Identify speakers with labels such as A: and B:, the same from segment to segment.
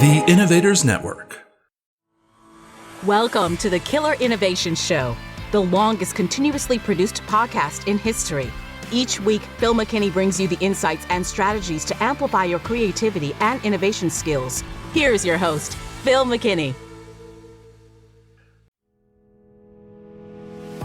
A: The Innovators Network.
B: Welcome to the Killer Innovation Show, the longest continuously produced podcast in history. Each week, Phil McKinney brings you the insights and strategies to amplify your creativity and innovation skills. Here's your host, Phil McKinney.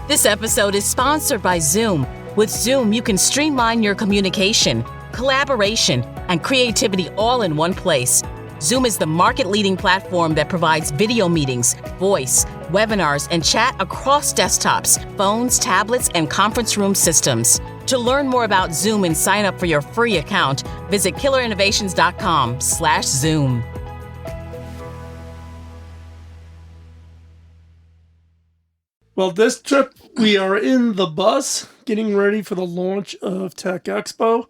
B: This episode is sponsored by Zoom. With Zoom, you can streamline your communication, collaboration, and creativity all in one place. Zoom is the market-leading platform that provides video meetings, voice, webinars, and chat across desktops, phones, tablets, and conference room systems. To learn more about Zoom and sign up for your free account, visit killerinnovations.com/Zoom.
C: Well, this trip, we are in the bus getting ready for the launch of Tech Expo.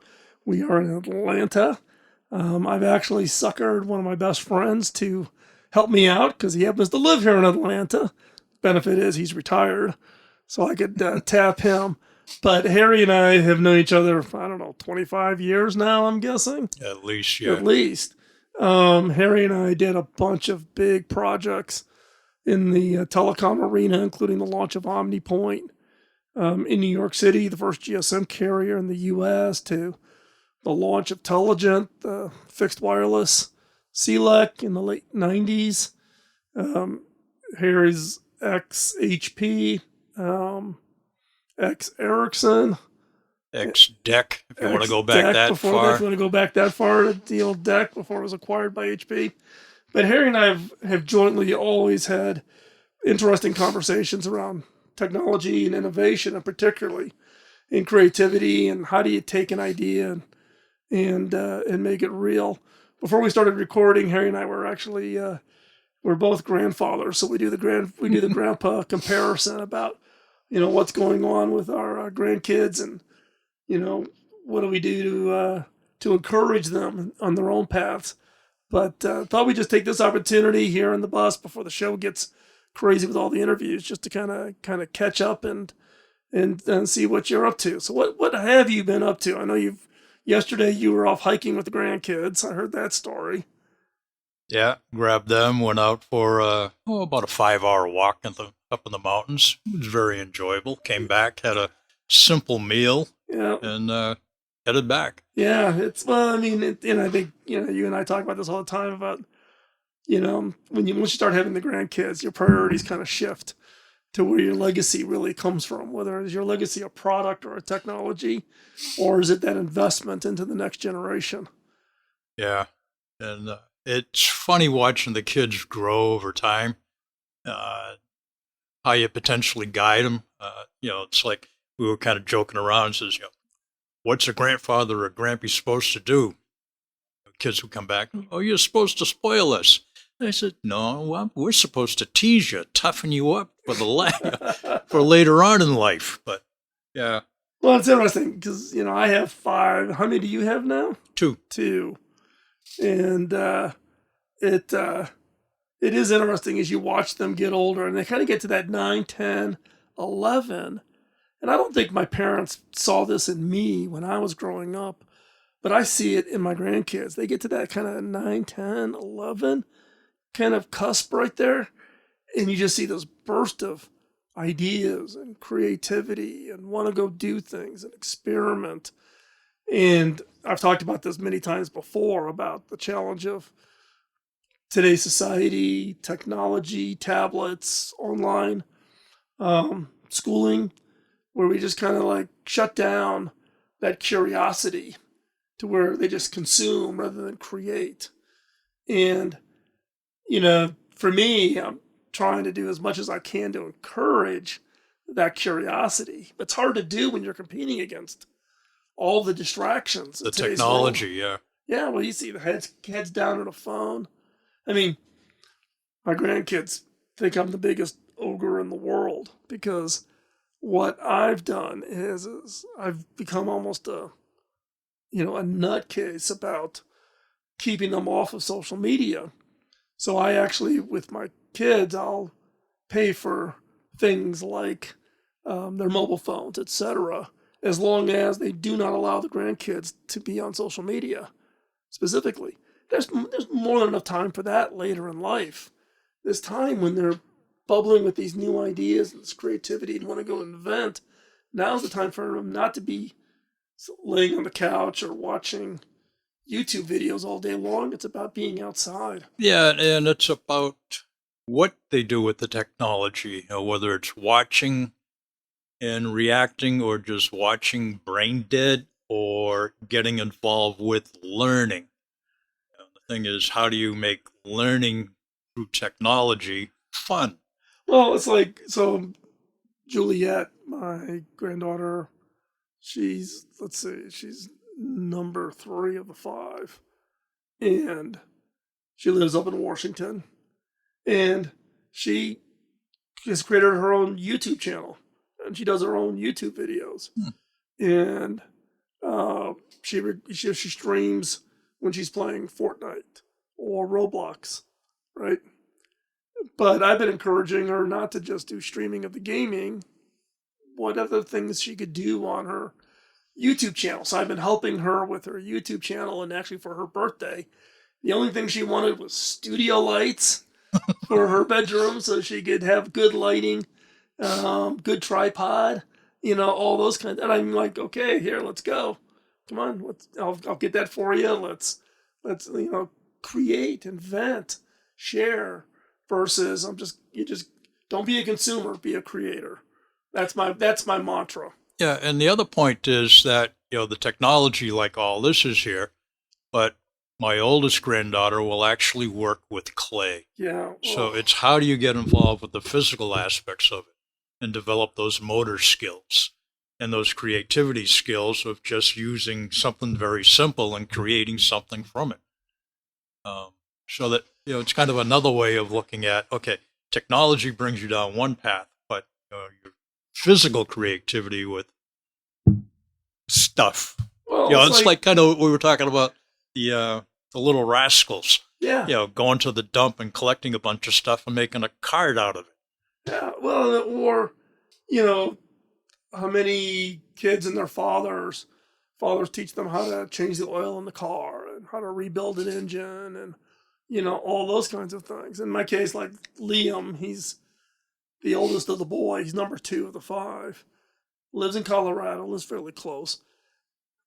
C: We are in Atlanta. I've actually suckered one of my best friends to help me out because he happens to live here in Atlanta. Benefit is he's retired, so I could tap him. But Harry and I have known each other, 25 years now, I'm guessing.
D: At least, yeah.
C: At least. Harry and I did a bunch of big projects in the telecom arena, including the launch of OmniPoint in New York City, the first GSM carrier in the U.S., to the launch of Teligent, the fixed wireless CLEC in the late 90s. Harry's ex-HP, ex-Ericsson.
D: Ex-DEC, if you want to go back that far.
C: If you want to go back that far, the old DEC before it was acquired by HP. But Harry and I have jointly always had interesting conversations around technology and innovation, and particularly in creativity and how do you take an idea and make it real. Before we started recording, Harry and I were actually we're both grandfathers, so we do the grandpa comparison about what's going on with our grandkids and what do we do to encourage them on their own paths. But thought we'd just take this opportunity here in the bus before the show gets crazy with all the interviews, just to kind of catch up and see what you're up to. So what have you been up to? I know yesterday you were off hiking with the grandkids. I heard that story.
D: Yeah, grabbed them, went out for about a 5-hour walk up in the mountains. It was very enjoyable. Came back, had a simple meal, and headed back.
C: Yeah, I think you and I talk about this all the time about once you start having the grandkids, your priorities kind of shift to where your legacy really comes from, whether it's your legacy a product or a technology, or is it that investment into the next generation? Yeah,
D: and it's funny watching the kids grow over time, how you potentially guide them. It's like we were kind of joking around and says, what's a grandfather or a grampy supposed to do? The kids would come back, oh, you're supposed to spoil us. I said, no, we're supposed to tease you, toughen you up for later on in life. But, yeah.
C: Well, it's interesting because, I have 5. How many do you have now?
D: 2.
C: 2. And it is interesting as you watch them get older and they kind of get to that 9, 10, 11. And I don't think my parents saw this in me when I was growing up, but I see it in my grandkids. They get to that kind of 9, 10, 11 kind of cusp right there. And you just see this burst of ideas and creativity and want to go do things and experiment. And I've talked about this many times before about the challenge of today's society, technology, tablets, online schooling, where we just kind of like shut down that curiosity to where they just consume rather than create. And, for me, I'm trying to do as much as I can to encourage that curiosity. But it's hard to do when you're competing against all the distractions.
D: The technology,
C: world. Yeah, well, you see the heads down on a phone. I mean, my grandkids think I'm the biggest ogre in the world because what I've done is I've become almost a nutcase about keeping them off of social media. So I actually, with my kids, I'll pay for things like their mobile phones, etc., as long as they do not allow the grandkids to be on social media specifically. there's more than enough time for that later in life. This time when they're bubbling with these new ideas and this creativity and want to go invent, now's the time for them not to be laying on the couch or watching YouTube videos all day long. It's about being outside.
D: Yeah, and it's about what they do with the technology, whether it's watching and reacting or just watching brain dead or getting involved with learning. The thing is, how do you make learning through technology fun?
C: Well, it's like, so Juliet, my granddaughter, she's, let's see, she's number 3 of the 5. And she lives up in Washington. And she has created her own YouTube channel. And she does her own YouTube videos. And she streams when she's playing Fortnite or Roblox, right? But I've been encouraging her not to just do streaming of the gaming. What other things she could do on her YouTube channel? So I've been helping her with her YouTube channel, and actually for her birthday, the only thing she wanted was studio lights for her bedroom so she could have good lighting, good tripod, all those kinds. And I'm like, okay, here, let's go. Come on, I'll get that for you. Let's create, invent, share. Versus you just don't be a consumer, be a creator. That's my mantra.
D: Yeah, and the other point is that, the technology like all this is here, but my oldest granddaughter will actually work with clay.
C: Yeah.
D: So it's how do you get involved with the physical aspects of it and develop those motor skills and those creativity skills of just using something very simple and creating something from it. So that, it's kind of another way of looking at, okay, technology brings you down one path, but your physical creativity with stuff.
C: Well,
D: it's like kind of what we were talking about, the little rascals.
C: Yeah.
D: Going to the dump and collecting a bunch of stuff and making a card out of it.
C: Yeah. Well, or, how many kids and their fathers teach them how to change the oil in the car and how to rebuild an engine and, all those kinds of things. In my case, like Liam, he's the oldest of the boys. He's number 2 of the 5. Lives in Colorado, lives fairly close.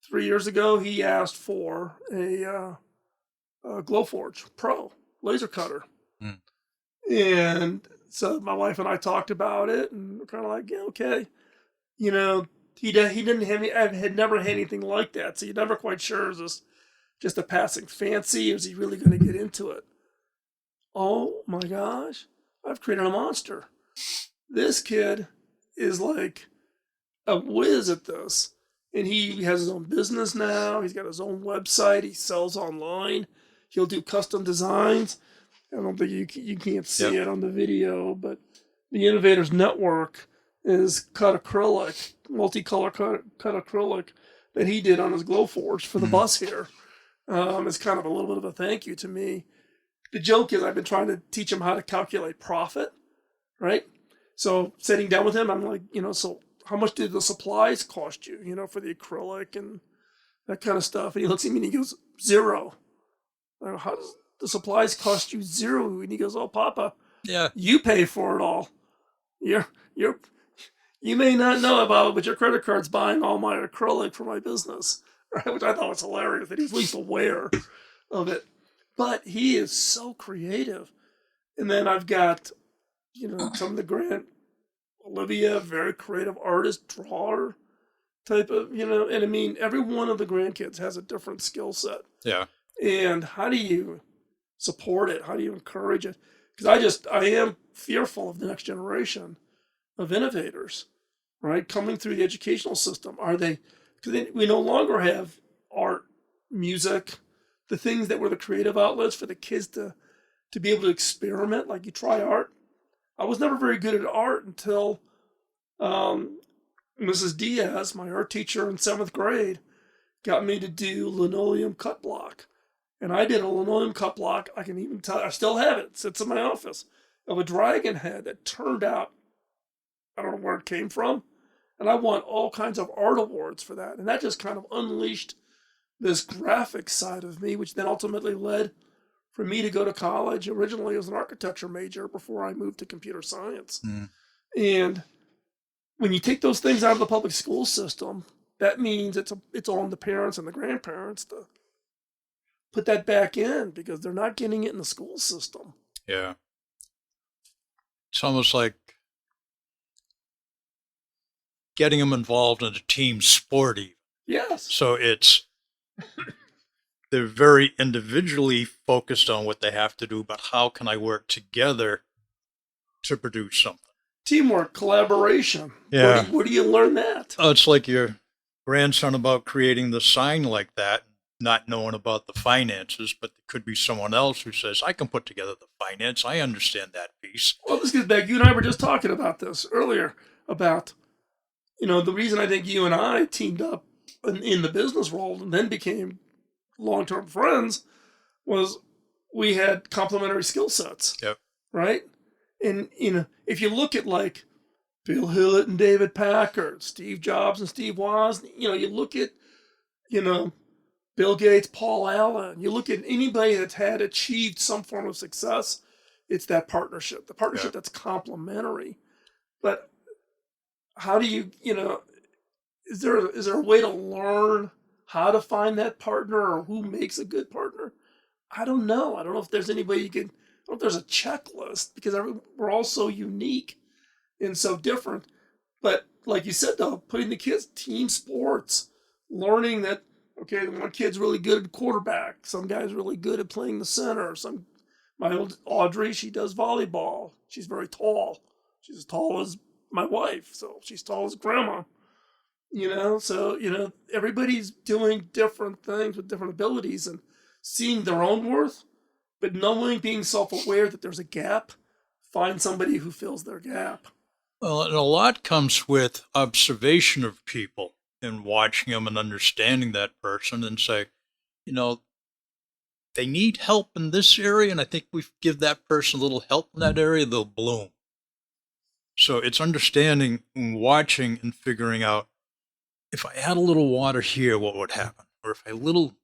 C: 3 years ago, he asked for a Glowforge Pro laser cutter. And so my wife and I talked about it, and we're kind of like, yeah, okay. He didn't have any, I had never had anything like that, so you're never quite sure, is this just a passing fancy, or is he really going to get into it? Oh my gosh, I've created a monster. This kid is like a whiz at this. And he has his own business now. He's got his own website. He sells online. He'll do custom designs. I don't think you can't see it on the video, but the Innovators Network is cut acrylic, multicolor cut acrylic that he did on his Glowforge for the bus here. It's kind of a little bit of a thank you to me. The joke is I've been trying to teach him how to calculate profit, right? So sitting down with him, I'm like, so how much did the supplies cost you, for the acrylic and that kind of stuff? And he looks at me and he goes, 0. I go, how does the supplies cost you 0? And he goes, oh, Papa, you pay for it all. You may not know about it, but your credit card's buying all my acrylic for my business, right? Which I thought was hilarious that he's at least aware of it. But he is so creative. And then I've got, some of the Olivia, very creative artist, drawer type of, and I mean, every one of the grandkids has a different skill set.
D: Yeah.
C: And how do you support it? How do you encourage it? Because I am fearful of the next generation of innovators, right? Coming through the educational system. Because we no longer have art, music, the things that were the creative outlets for the kids to be able to experiment. Like you try art. I was never very good at art until Mrs. Diaz, my art teacher in 7th grade, got me to do linoleum cut block. And I did a linoleum cut block. I can even tell, I still have it. It sits in my office, of a dragon head that turned out, I don't know where it came from. And I won all kinds of art awards for that. And that just kind of unleashed this graphic side of me, which then ultimately led for me to go to college originally as an architecture major before I moved to computer science. And when you take those things out of the public school system, that means it's on the parents and the grandparents to put that back in because they're not getting it in the school system.
D: Yeah. It's almost like getting them involved in a team sport even.
C: Yes.
D: So they're very individually focused on what they have to do, but how can I work together to produce something?
C: Teamwork, collaboration.
D: Yeah.
C: Where do you learn that?
D: Oh, it's like your grandson about creating the sign like that, not knowing about the finances, but there could be someone else who says, I can put together the finance. I understand that piece.
C: Well, this gets back. You and I were just talking about this earlier about, the reason I think you and I teamed up in the business world and then became long-term friends was we had complementary skill sets.
D: Yep.
C: Right? And, if you look at like Bill Hillett and David Packard, Steve Jobs and Steve Wozniak, you look at, Bill Gates, Paul Allen, you look at anybody that's had achieved some form of success, it's that partnership, the partnership that's complementary. But how do you, is there a way to learn how to find that partner or who makes a good partner? I don't know. I don't know if there's any way you can, I don't know if there's a checklist because we're all so unique and so different. But like you said, though, putting the kids team sports, learning that, okay, one kid's really good at quarterback. Some guy's really good at playing the center. My old Audrey, she does volleyball. She's very tall. She's as tall as my wife, so she's tall as grandma. So, everybody's doing different things with different abilities and seeing their own worth, but knowing, being self-aware that there's a gap, find somebody who fills their gap.
D: Well, and a lot comes with observation of people and watching them and understanding that person and say, they need help in this area, and I think we give that person a little help in that area, they'll bloom. So it's understanding and watching and figuring out, if I add a little water here, what would happen? Or if I little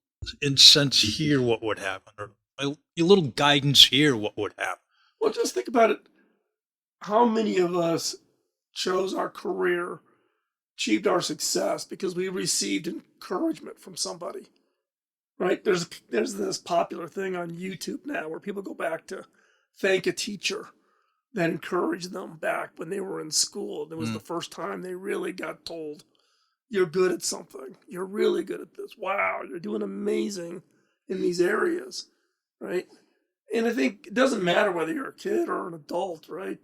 D: incense here, what would happen? Or a little guidance here, what would happen?
C: Well, just think about it. How many of us chose our career, achieved our success because we received encouragement from somebody, right? There's this popular thing on YouTube now where people go back to thank a teacher that encouraged them back when they were in school. It was the first time they really got told, you're good at something. You're really good at this. Wow, you're doing amazing in these areas, right? And I think it doesn't matter whether you're a kid or an adult, right?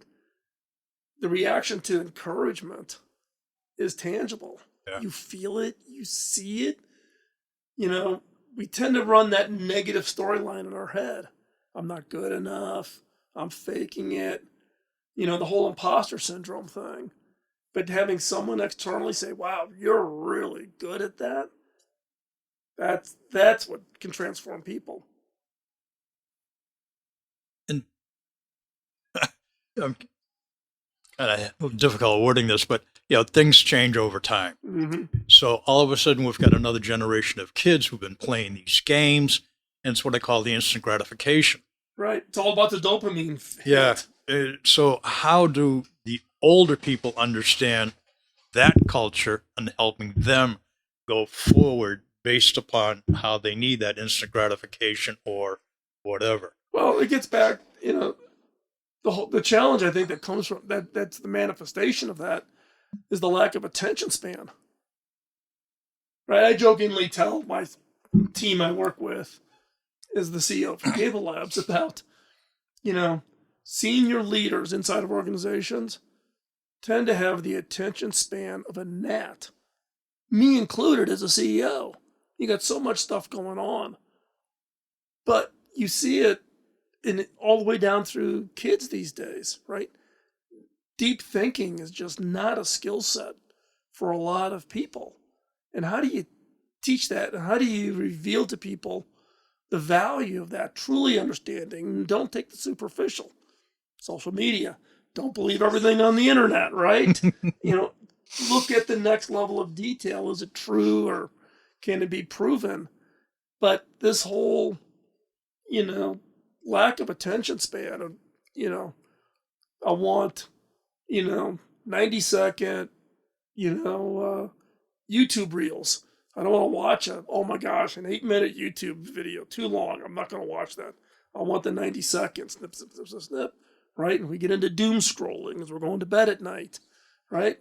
C: The reaction to encouragement is tangible.
D: Yeah.
C: You feel it, you see it. We tend to run that negative storyline in our head. I'm not good enough. I'm faking it. The whole imposter syndrome thing. But having someone externally say, wow, you're really good at that, that's what can transform people.
D: And I'm kind of difficult wording this, but things change over time.
C: Mm-hmm.
D: So all of a sudden we've got another generation of kids who've been playing these games, and it's what I call the instant gratification.
C: Right. It's all about the dopamine hit.
D: Yeah. So how do the older people understand that culture and helping them go forward based upon how they need that instant gratification or whatever?
C: Well, it gets back, the challenge I think that comes from that's the manifestation of that is the lack of attention span. Right? I jokingly tell my team I work with is the CEO for Cable Labs about, senior leaders inside of organizations tend to have the attention span of a gnat. Me included as a CEO. You got so much stuff going on. But you see it all the way down through kids these days, right? Deep thinking is just not a skill set for a lot of people. And how do you teach that? And how do you reveal to people the value of that, truly understanding? And don't take the superficial. Social media. Don't believe everything on the internet, right? Look at the next level of detail. Is it true or can it be proven? But this whole, you know, lack of attention span of, you know, I want, 90-second, YouTube reels. I don't want to watch oh my gosh, an 8-minute YouTube video. Too long. I'm not going to watch that. I want the 90 seconds. Snip, snip, snip, snip, snip. Right? And we get into doom scrolling as we're going to bed at night. Right?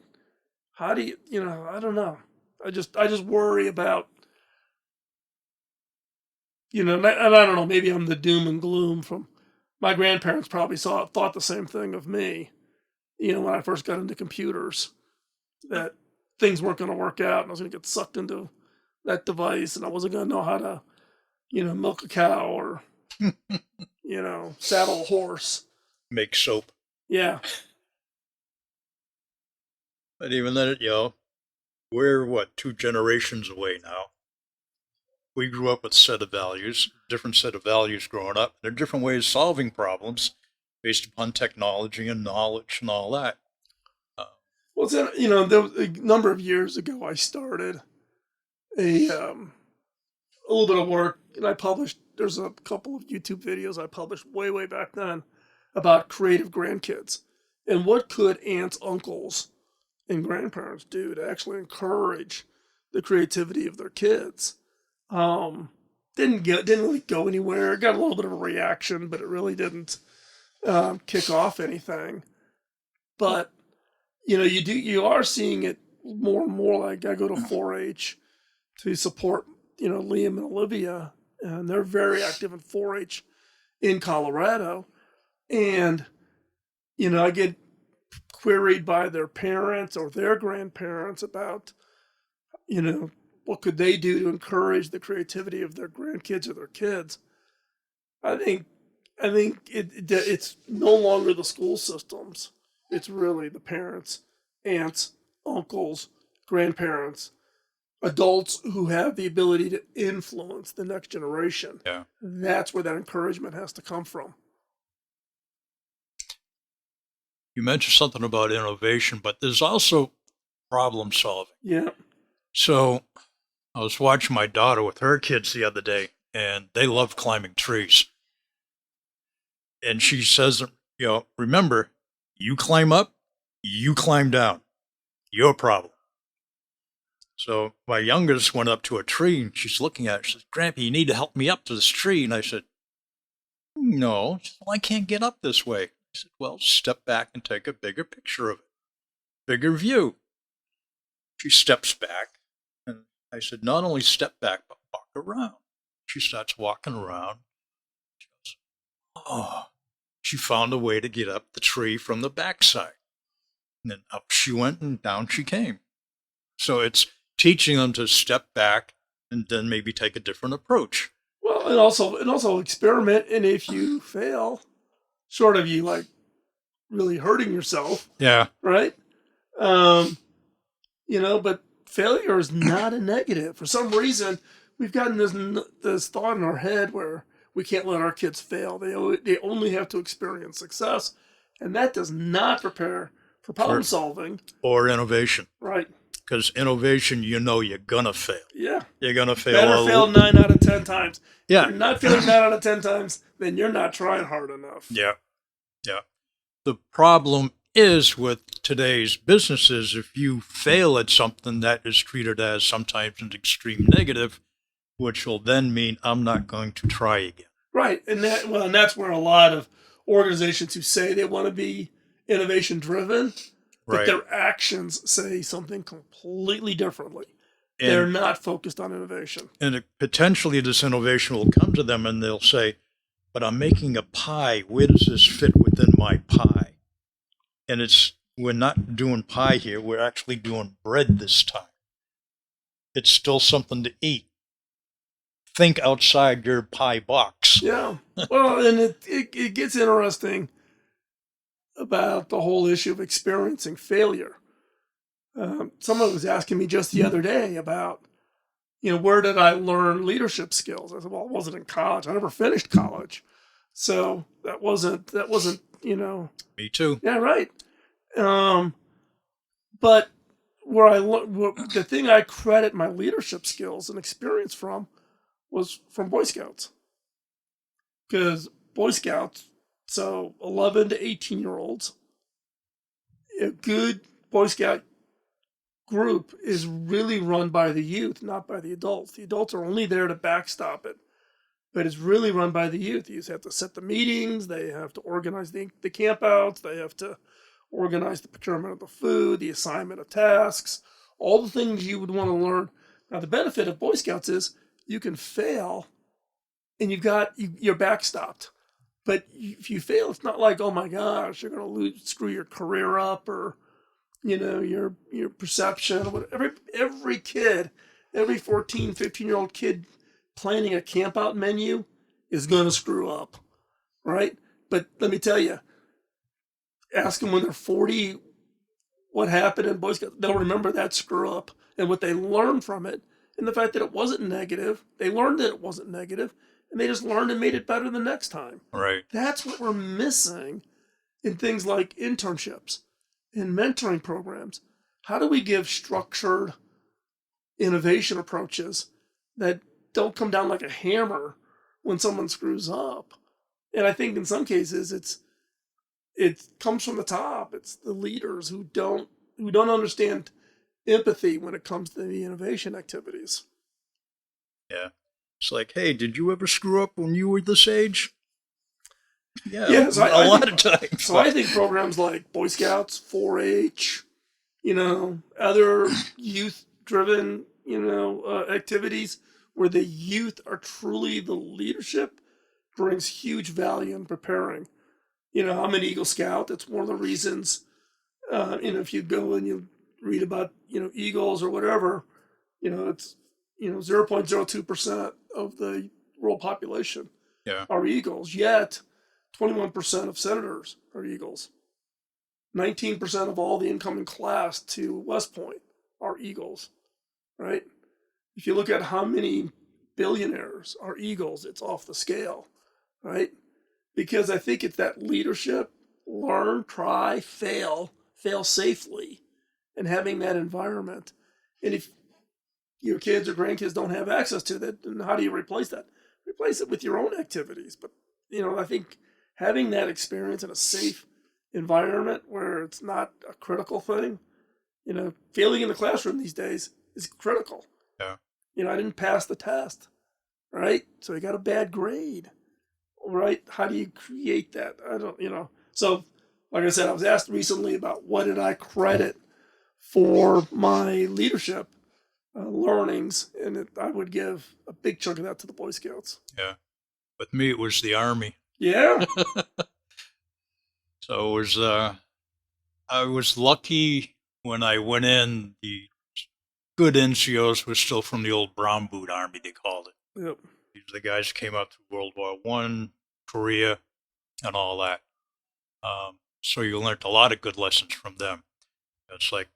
C: How do you, I don't know. I just worry about, and I don't know, maybe I'm the doom and gloom from my grandparents probably thought the same thing of me, when I first got into computers, that things weren't going to work out and I was going to get sucked into that device and I wasn't going to know how to, milk a cow or, saddle a horse.
D: Make soap.
C: Yeah.
D: But even then, we're 2 generations away now. We grew up with a set of values, different set of values growing up. There are different ways of solving problems based upon technology and knowledge and all that.
C: Well, there was a number of years ago, I started a little bit of work, and I published, there's a couple of YouTube videos I published way back then about creative grandkids. And what could aunts, uncles, and grandparents do to actually encourage the creativity of their kids? Didn't really go anywhere. It got a little bit of a reaction, but it really didn't kick off anything. But you are seeing it more and more. Like I go to 4-H to support Liam and Olivia, and they're very active in 4-H in Colorado, and I get queried by their parents or their grandparents about what could they do to encourage the creativity of their grandkids or their kids. I think it's no longer the school systems. It's really the parents, aunts, uncles, grandparents, adults who have the ability to influence the next generation.
D: Yeah.
C: That's where that encouragement has to come from.
D: You mentioned something about innovation, but there's also problem solving.
C: Yeah.
D: So I was watching my daughter with her kids the other day, and they love climbing trees. And she says, remember, you climb up, you climb down. Your problem. So my youngest went up to a tree, and she's looking at it. She says, Grandpa, you need to help me up to this tree. And I said, no. She said, well, I can't get up this way. I said, well, step back and take a bigger picture of it. Bigger view. She steps back. And I said, not only step back, but walk around. She starts walking around. She goes, oh. She found a way to get up the tree from the backside. And then up she went and down she came. So it's teaching them to step back and then maybe take a different approach.
C: Well, and also experiment. And if you fail, short of you like really hurting yourself.
D: Yeah.
C: Right. But failure is not a negative. For some reason, we've gotten this thought in our head where we can't let our kids fail. They only have to experience success, and that does not prepare for problem solving
D: or innovation.
C: Right.
D: Because innovation, you're gonna fail.
C: Yeah.
D: You're gonna fail.
C: Better fail 9 out of 10 times.
D: Yeah.
C: If you're not failing 9 out of 10 times, then you're not trying hard enough.
D: Yeah. Yeah. The problem is with today's businesses, if you fail at something, that is treated as sometimes an extreme negative, which will then mean I'm not going to try again.
C: Right. And that's where a lot of organizations who say they want to be innovation driven, but their actions say something completely differently. They're not focused on innovation.
D: And potentially this innovation will come to them and they'll say, but I'm making a pie. Where does this fit within my pie? And we're not doing pie here. We're actually doing bread this time. It's still something to eat. Think outside your pie box.
C: Yeah. Well, and it gets interesting about the whole issue of experiencing failure. Someone was asking me just the other day about, where did I learn leadership skills? I said, well, it wasn't in college. I never finished college. So that wasn't,
D: Me too.
C: Yeah, right. But the thing I credit my leadership skills and experience from was from Boy Scouts. Because Boy Scouts, so 11 to 18-year-olds, a good Boy Scout group is really run by the youth, not by the adults. The adults are only there to backstop it, but it's really run by the youth. You just have to set the meetings, they have to organize the campouts, they have to organize the procurement of the food, the assignment of tasks, all the things you would want to learn. Now, the benefit of Boy Scouts is you can fail and you're backstopped. But if you fail, it's not like, oh my gosh, you're going to screw your career up or, your perception or whatever. Every kid, every 14, 15-year-old kid planning a campout menu is going to screw up, right? But let me tell you, ask them when they're 40 what happened in Boy Scouts. They'll remember that screw up and what they learned from it and the fact that it wasn't negative. They learned that it wasn't negative, and they just learned and made it better the next time.
D: Right.
C: That's what we're missing in things like internships and mentoring programs. How do we give structured innovation approaches that don't come down like a hammer when someone screws up? And I think in some cases it comes from the top. It's the leaders who don't understand empathy when it comes to the innovation activities.
D: Yeah. It's like, hey, did you ever screw up when you were this age?
C: Yeah, so
D: a lot of times.
C: So I think programs like Boy Scouts, 4-H, other youth-driven, activities where the youth are truly the leadership brings huge value in preparing. I'm an Eagle Scout. That's one of the reasons, if you go and you read about, Eagles or whatever, it's, 0.02% of the world population are Eagles. Yet, 21% of senators are Eagles. 19% of all the incoming class to West Point are Eagles, right? If you look at how many billionaires are Eagles, it's off the scale, right? Because I think it's that leadership, learn, try, fail safely, and having that environment. And if your kids or grandkids don't have access to that, then how do you replace that? Replace it with your own activities. But, I think having that experience in a safe environment where it's not a critical thing, failing in the classroom these days is critical.
D: Yeah.
C: I didn't pass the test, right? So I got a bad grade, right? How do you create that? I don't, So, like I said, I was asked recently about what did I credit for my leadership learnings, and I would give a big chunk of that to the Boy Scouts.
D: Yeah. With me, it was the Army.
C: Yeah.
D: So it was, I was lucky when I went in, the good NCOs were still from the old brown boot army, they called it.
C: Yep.
D: These are the guys who came out through World War I, Korea, and all that. So you learned a lot of good lessons from them. It's like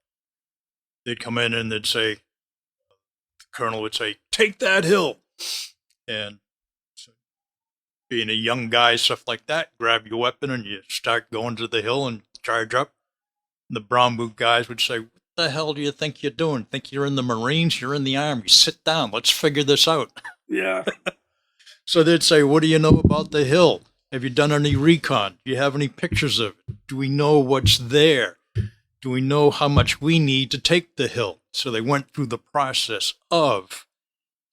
D: they'd come in and they'd say, the colonel would say, take that hill. And so being a young guy, stuff like that, grab your weapon and you start going to the hill and charge up. And the brown boot guys would say, what the hell do you think you're doing? Think you're in the Marines? You're in the Army. Sit down. Let's figure this out.
C: Yeah.
D: So they'd say, what do you know about the hill? Have you done any recon? Do you have any pictures of it? Do we know what's there? Do we know how much we need to take the hill? So they went through the process of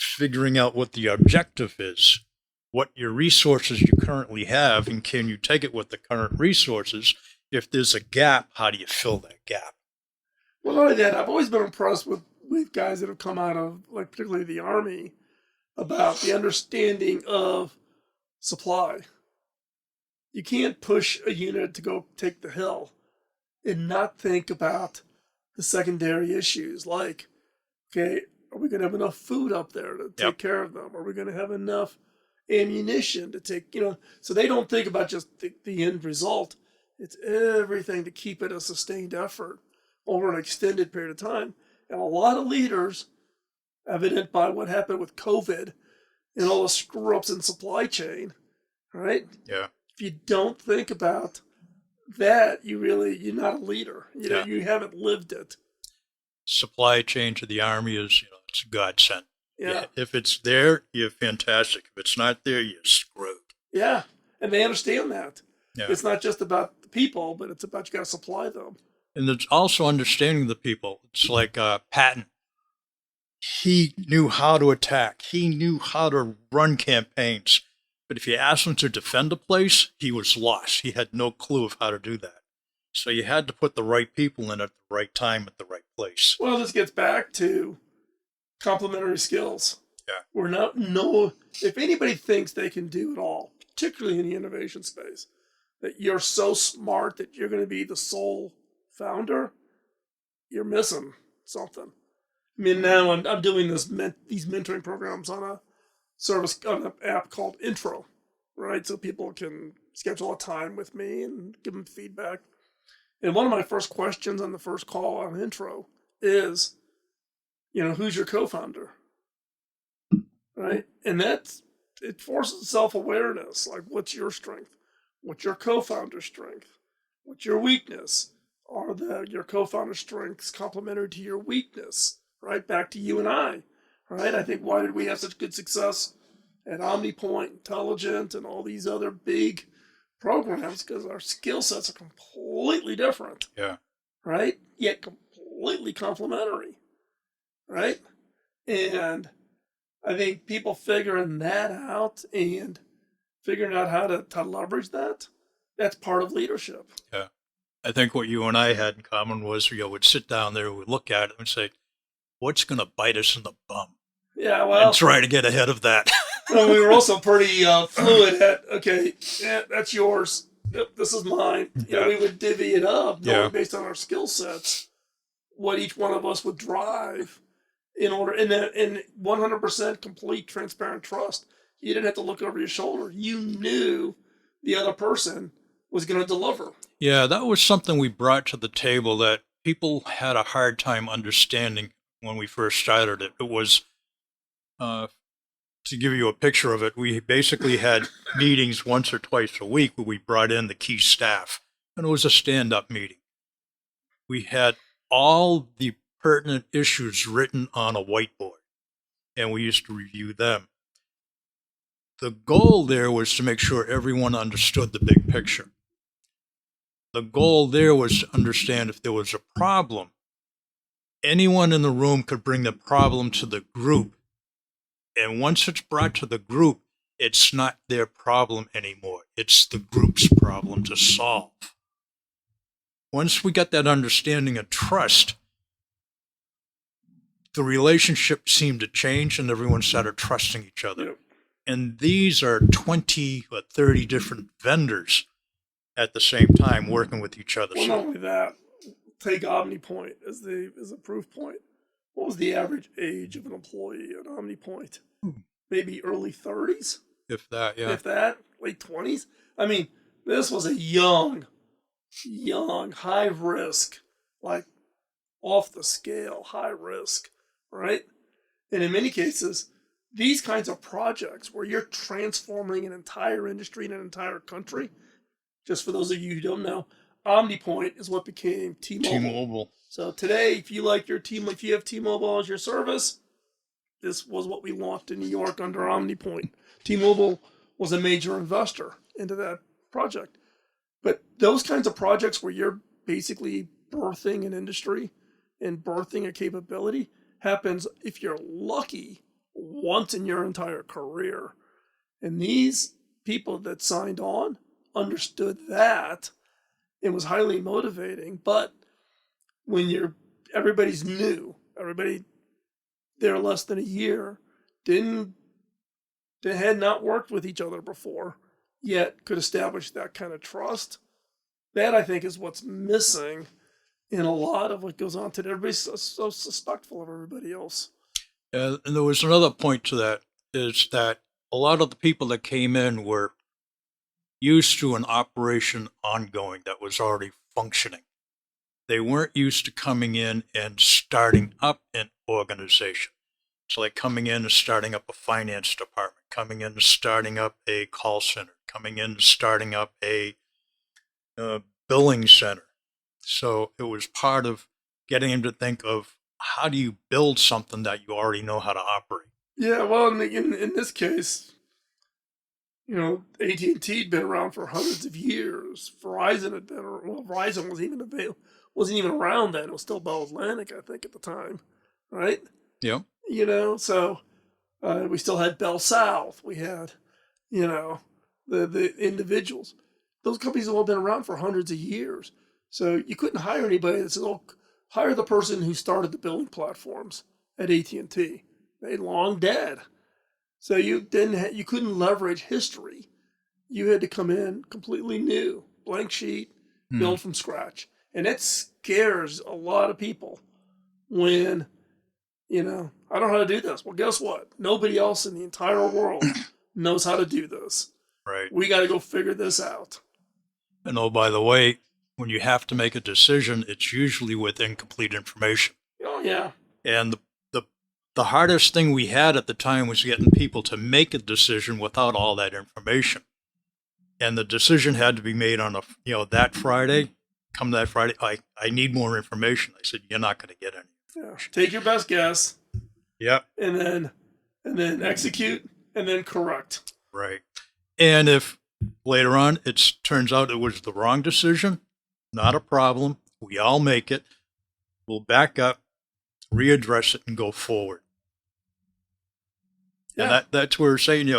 D: figuring out what the objective is, what your resources you currently have, and can you take it with the current resources? If there's a gap, how do you fill that gap?
C: Well, not only that, I've always been impressed with guys that have come out of, like, particularly the Army, about the understanding of supply. You can't push a unit to go take the hill and not think about the secondary issues like, okay, are we going to have enough food up there to take care of them? Are we going to have enough ammunition to take, so they don't think about just the end result. It's everything to keep it a sustained effort over an extended period of time. And a lot of leaders, evident by what happened with COVID and all the screw-ups in supply chain, right?
D: Yeah.
C: If you don't think about that, you're not a leader. You haven't lived it.
D: Supply chain to the Army is, it's a godsend.
C: Yeah.
D: If it's there, you're fantastic. If it's not there, you're screwed.
C: Yeah. And they understand that.
D: Yeah.
C: It's not just about the people, but it's about you got to supply them.
D: And it's also understanding the people. It's like Patton. He knew how to attack. He knew how to run campaigns. But if you asked him to defend a place, he was lost. He had no clue of how to do that. So you had to put the right people in at the right time at the right place.
C: Well, this gets back to complementary skills.
D: Yeah.
C: If anybody thinks they can do it all, particularly in the innovation space, that you're so smart that you're going to be the sole founder, you're missing something. I mean, now I'm doing these mentoring programs on an app called Intro, right? So people can schedule a time with me and give them feedback. And one of my first questions on the first call on Intro is, who's your co-founder, right? And it forces self-awareness. Like, what's your strength? What's your co-founder's strength? What's your weakness? Are your co-founder's strengths complementary to your weakness? Right? Back to you and I, right? I think, why did we have such good success at OmniPoint, Intelligent, and all these other big programs? Because our skill sets are completely different.
D: Yeah.
C: Right? Yet completely complementary. Right? And I think people figuring that out and figuring out how to leverage that's part of leadership.
D: Yeah. I think what you and I had in common was, we'd sit down there, we'd look at it and say, what's going to bite us in the bum?
C: Yeah, well.
D: And try to get ahead of that.
C: Well, we were also pretty fluid at, okay, yeah, that's yours. Yep, this is mine. We would divvy it up based on our skill sets, what each one of us would drive in order, and 100% complete transparent trust. You didn't have to look over your shoulder. You knew the other person was going to deliver. Yeah,
D: that was something we brought to the table that people had a hard time understanding when we first started it. It was, to give you a picture of it, we basically had meetings once or twice a week where we brought in the key staff, and it was a stand-up meeting. We had all the pertinent issues written on a whiteboard, and we used to review them. The goal there was to make sure everyone understood the big picture. The goal there was to understand if there was a problem, anyone in the room could bring the problem to the group. And once it's brought to the group, it's not their problem anymore. It's the group's problem to solve. Once we got that understanding of trust, the relationship seemed to change and everyone started trusting each other.
C: Yep.
D: And these are 20 or 30 different vendors at the same time working with each other.
C: Well, not only that, take OmniPoint as a proof point. What was the average age of an employee at OmniPoint? Maybe early 30s?
D: If that, yeah.
C: If that, late 20s? I mean, this was a young, high risk, like off the scale, high risk, right? And in many cases, these kinds of projects where you're transforming an entire industry and an entire country, just for those of you who don't know, OmniPoint is what became T-Mobile. So today, if you have T-Mobile as your service, this was what we launched in New York under OmniPoint. T-Mobile was a major investor into that project. But those kinds of projects where you're basically birthing an industry and birthing a capability happens, if you're lucky, once in your entire career. And these people that signed on understood that. It was highly motivating, but when everybody's new, everybody there less than a year, they had not worked with each other before, yet could establish that kind of trust. That, I think, is what's missing in a lot of what goes on today. Everybody's so suspectful of everybody else.
D: And there was another point to that, is that a lot of the people that came in were used to an operation ongoing that was already functioning. They weren't used to coming in and starting up an organization. It's like coming in and starting up a finance department, coming in and starting up a call center, coming in and starting up a billing center. So it was part of getting him to think of, how do you build something that you already know how to operate?
C: Yeah, well, in this case, AT&T had been around for hundreds of years. Verizon had been, well, Verizon wasn't even around then. It was still Bell Atlantic, I think, at the time, right?
D: Yep.
C: So we still had Bell South. We had, the individuals. Those companies have all been around for hundreds of years. So you couldn't hire anybody that says, "Oh, hire the person who started the billing platforms at AT&T." They long dead. So you couldn't leverage history. You had to come in completely new, blank sheet, build from scratch. And it scares a lot of people when, I don't know how to do this. Well, guess what? Nobody else in the entire world knows how to do this.
D: Right.
C: We got to go figure this out.
D: And oh, by the way, when you have to make a decision, it's usually with incomplete information.
C: Oh, yeah.
D: And the hardest thing we had at the time was getting people to make a decision without all that information. And the decision had to be made on that Friday. Come that Friday, I need more information. I said, you're not going to get any.
C: Yeah. Take your best guess.
D: Yep.
C: And then execute and then correct.
D: Right. And if later on it turns out it was the wrong decision, not a problem. We all make it. We'll back up, readdress it, and go forward.
C: Yeah.
D: And that's where we're saying,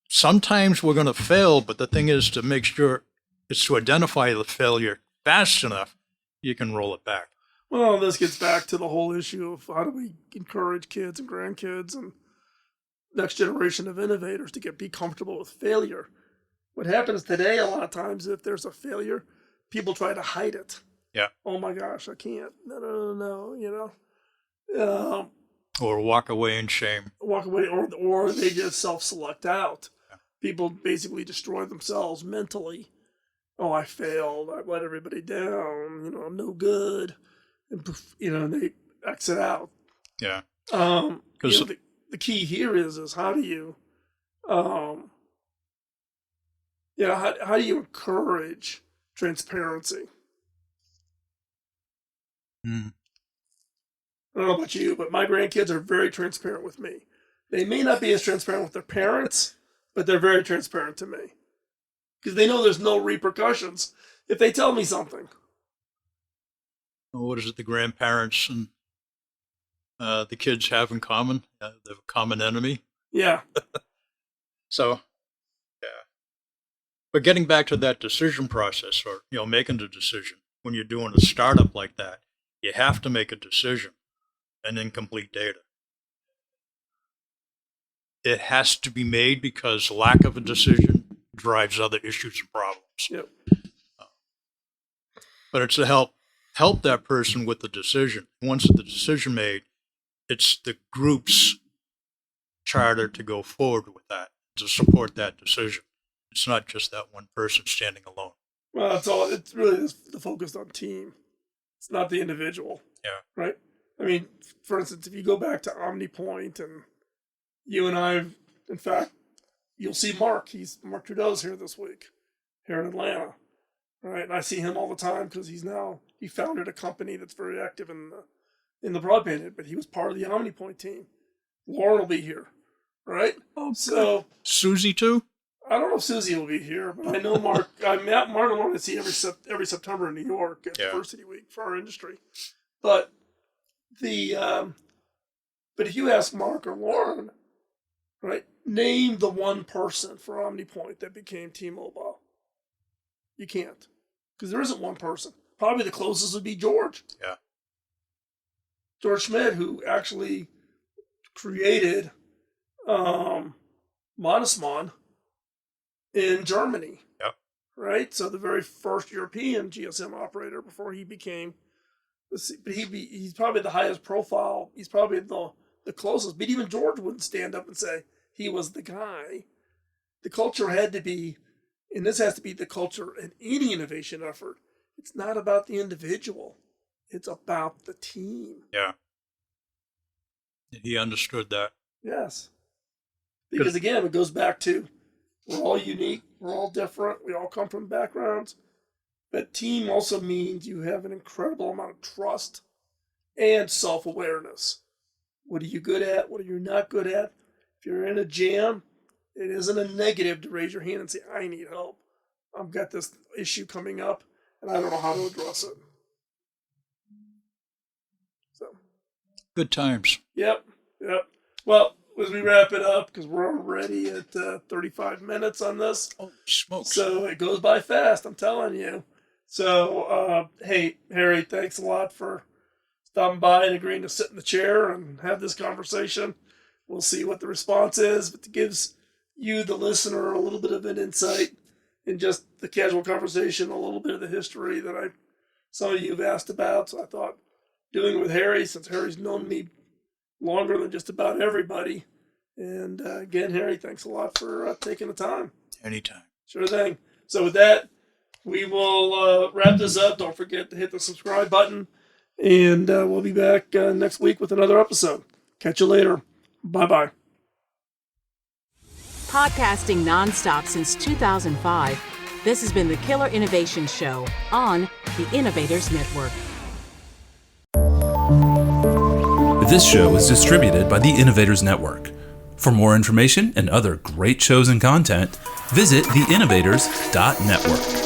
D: sometimes we're going to fail, but the thing is to make sure it's to identify the failure fast enough, you can roll it back.
C: Well, this gets back to the whole issue of how do we encourage kids and grandkids and next generation of innovators to be comfortable with failure. What happens today a lot of times, if there's a failure, people try to hide it.
D: Yeah.
C: Oh my gosh, I can't. No.
D: Or walk away in shame.
C: Walk away, or they just self-select out. Yeah. People basically destroy themselves mentally. Oh, I failed. I let everybody down. I'm no good. And they exit out.
D: Yeah.
C: Because the key here is how do you, how do you encourage transparency? I don't know about you, but my grandkids are very transparent with me. They may not be as transparent with their parents, but they're very transparent to me. Because they know there's no repercussions if they tell me something.
D: What is it the grandparents and the kids have in common? The common enemy?
C: Yeah.
D: So, yeah. But getting back to that decision process or, making the decision, when you're doing a startup like that, you have to make a decision and incomplete data. It has to be made because lack of a decision drives other issues and problems.
C: Yep.
D: But it's to help that person with the decision. Once the decision made, it's the group's charter to go forward with that, to support that decision. It's not just that one person standing alone.
C: Well, it's really the focus on team. It's not the individual.
D: Yeah.
C: Right? I mean, for instance, if you go back to OmniPoint and you and I, in fact, you'll see Mark Trudeau's here this week, here in Atlanta. Right? And I see him all the time because he founded a company that's very active in the broadband, but he was part of the OmniPoint team. Lauren will be here. Right?
D: Oh,
C: so
D: Susie too?
C: I don't know if Susie will be here, but I know Mark. I met Mark and Lauren to see every September in New York at Diversity Week for our industry. But but if you ask Mark or Lauren, right, name the one person for OmniPoint that became T-Mobile. You can't, because there isn't one person. Probably the closest would be George.
D: Yeah.
C: George Schmidt, who actually created Monosmon in Germany.
D: Yep.
C: Right? So the very first European GSM operator before he became, but he's probably the highest profile. He's probably the closest. But even George wouldn't stand up and say he was the guy. The culture had to be, and this has to be the culture in any innovation effort. It's not about the individual. It's about the team.
D: Yeah. And he understood that.
C: Yes. Because again, it goes back to we're all unique, we're all different, we all come from backgrounds. But team also means you have an incredible amount of trust and self-awareness. What are you good at? What are you not good at? If you're in a jam, it isn't a negative to raise your hand and say, I need help. I've got this issue coming up, and I don't know how to address it. So,
D: Good times.
C: Yep. Well, as we wrap it up, because we're already at 35 minutes on this.
D: Oh, smokes.
C: So it goes by fast, I'm telling you. So, hey, Harry, thanks a lot for stopping by and agreeing to sit in the chair and have this conversation. We'll see what the response is, but it gives you, the listener, a little bit of an insight in just the casual conversation, a little bit of the history that some of you have asked about. So I thought doing it with Harry, since Harry's known me longer than just about everybody. And again, Harry, thanks a lot for taking the time.
D: Anytime.
C: Sure thing. So with that, we will wrap this up. Don't forget to hit the subscribe button. And we'll be back next week with another episode. Catch you later. Bye-bye.
B: Podcasting nonstop since 2005, this has been the Killer Innovation Show on the Innovators Network.
A: This show is distributed by the Innovators Network. For more information and other great shows and content, visit theinnovators.network.